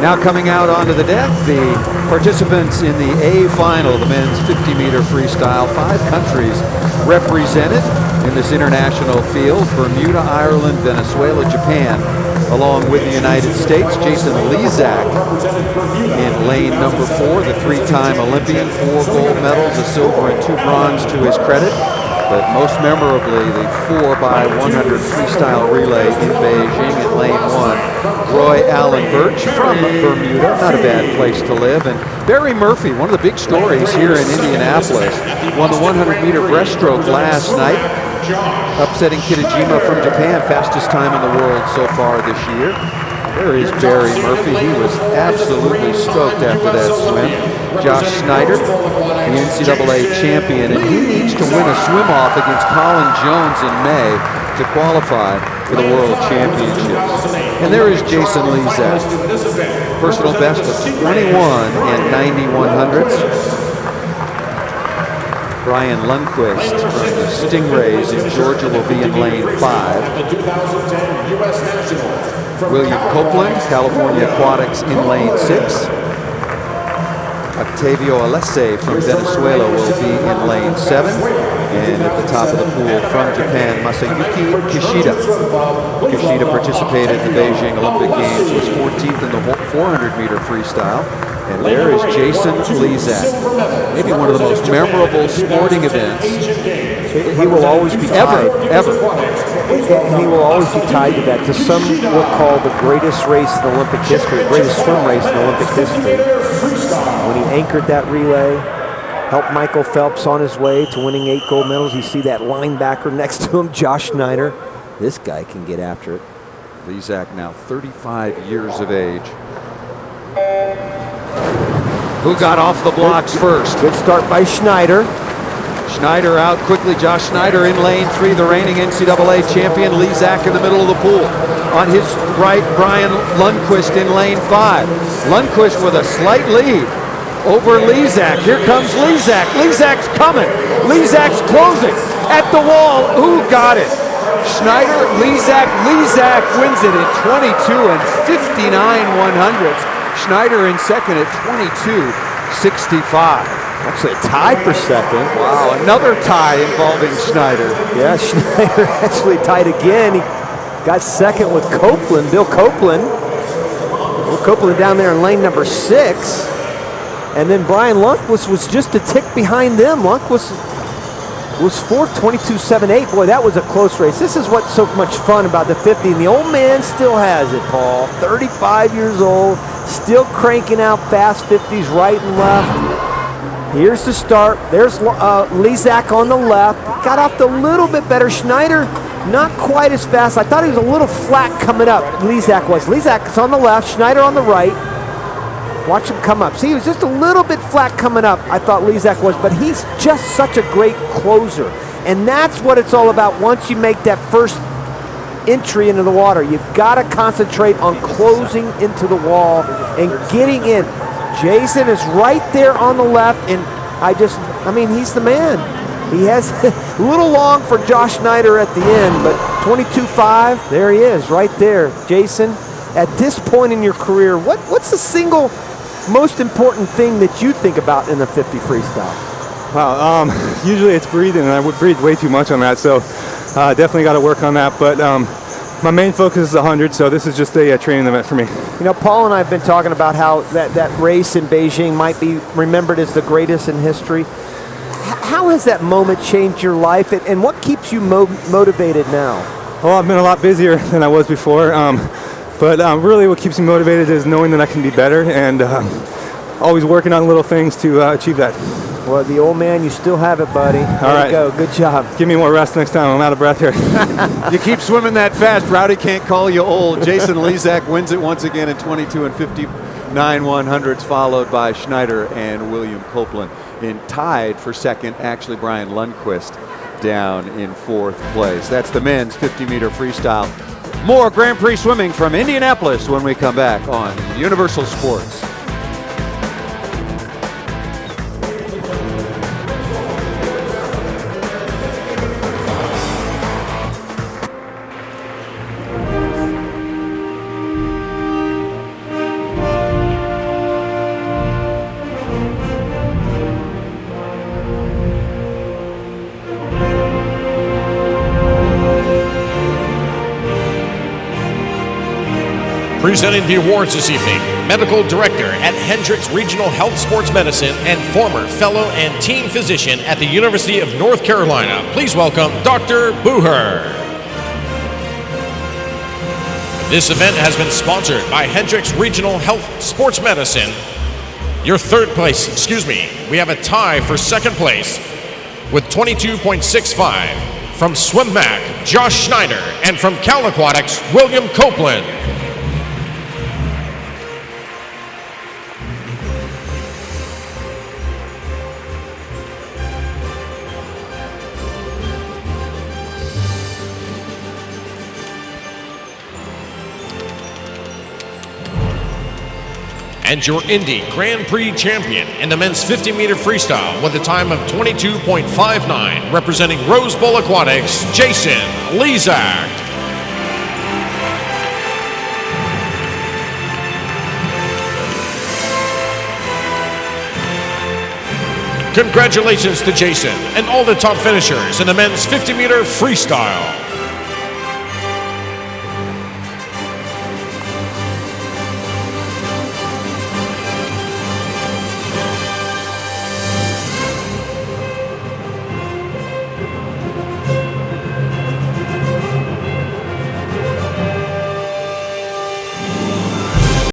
Now coming out onto the deck, the participants in the A final, the men's 50-meter freestyle. 5 countries represented in this international field: Bermuda, Ireland, Venezuela, Japan, along with the United States. Jason Lezak in lane number 4, the 3-time Olympian, 4 gold medals, a silver and 2 bronze to his credit. But most memorably, the 4x100 freestyle relay in Beijing in lane 1. Roy Allen Birch from Bermuda, not a bad place to live. And Barry Murphy, one of the big stories here in Indianapolis, won the 100-meter breaststroke last night, upsetting Kitajima from Japan, fastest time in the world so far this year. There is Barry Murphy. He was absolutely stoked after that swim. Josh Schneider, the NCAA champion, and he needs to win a swim-off against Colin Jones in May to qualify for the World Championships. And there is Jason Lezak, personal best of 21 and 9100ths. Brian Lundquist from the Stingrays in Georgia will be in lane 5. William Copeland, California Aquatics, in lane 6. Octavio Alessi from Venezuela will be in lane 7. And at the top of the pool from Japan, Masayuki Kishida. Kishida participated in the Beijing Olympic Games, was 14th in the 400-meter freestyle. And there is Jason Lezak, maybe one of the most memorable sporting events. He will always be tied. Ever. He will always be tied to that, to some will call the greatest race in Olympic history, the greatest swim race in Olympic history. When he anchored that relay, helped Michael Phelps on his way to winning 8 gold medals. You see that linebacker next to him, Josh Schneider. This guy can get after it. Lezak now 35 years of age. Who got off the blocks first? Good start by Schneider. Schneider out quickly. Josh Schneider in lane 3, the reigning NCAA champion. Lezak in the middle of the pool. On his right, Brian Lundquist in lane 5. Lundquist with a slight lead over Lezak. Here comes Lezak. Lezak's coming. Lezak's closing at the wall. Who got it? Schneider, Lezak. Lezak wins it in 22 and 59/100ths. Schneider in second at 22:65. Actually a tie for second. Wow, another tie involving Schneider. Yeah, Schneider actually tied again. He got second with Copeland, Bill Copeland. Bill Copeland down there in lane number 6. And then Brian Lundquist was just a tick behind them. Lundquist was 4th, 22:78. Boy, that was a close race. This is what's so much fun about the 50. And the old man still has it, Paul. 35 years old, still cranking out fast 50s right and left. Here's the start. There's Lezak on the left. Got off a little bit better. Schneider, not quite as fast. I thought he was a little flat coming up. Lezak was. Lezak's on the left, Schneider on the right. Watch him come up. See, he was just a little bit flat coming up, I thought Lezak was, but he's just such a great closer. And that's what it's all about once you make that first entry into the water. You've got to concentrate on closing into the wall and getting in. Jason is right there on the left, and I mean, he's the man. He has a little long for Josh Schneider at the end, but 22.5, there he is, right there. Jason, at this point in your career, what's the single most important thing that you think about in the 50 freestyle? Wow, usually it's breathing, and I would breathe way too much on that, so definitely got to work on that. But my main focus is 100, so this is just a training event for me. You know, Paul and I have been talking about how that race in Beijing might be remembered as the greatest in history. How has that moment changed your life, and what keeps you motivated now? Well, I've been a lot busier than I was before, but really what keeps me motivated is knowing that I can be better and always working on little things to achieve that. Well, the old man, you still have it, buddy. All right, go. Good job. Give me more rest next time. I'm out of breath here. You keep swimming that fast, Rowdy can't call you old. Jason Lezak wins it once again in 22 and 59/100ths, followed by Schneider and William Copeland. In tied for second, actually Brian Lundquist down in 4th place. That's the men's 50-meter freestyle. More Grand Prix swimming from Indianapolis when we come back on Universal Sports. Presenting the awards this evening, Medical Director at Hendricks Regional Health Sports Medicine and former fellow and team physician at the University of North Carolina. Please welcome Dr. Booher. This event has been sponsored by Hendricks Regional Health Sports Medicine. Your third place, we have a tie for second place with 22.65 from Swim Mac, Josh Schneider, and from Cal Aquatics, William Copeland. And your Indy Grand Prix champion in the men's 50-meter freestyle with a time of 22.59, representing Rose Bowl Aquatics, Jason Lezak. Congratulations to Jason and all the top finishers in the men's 50-meter freestyle.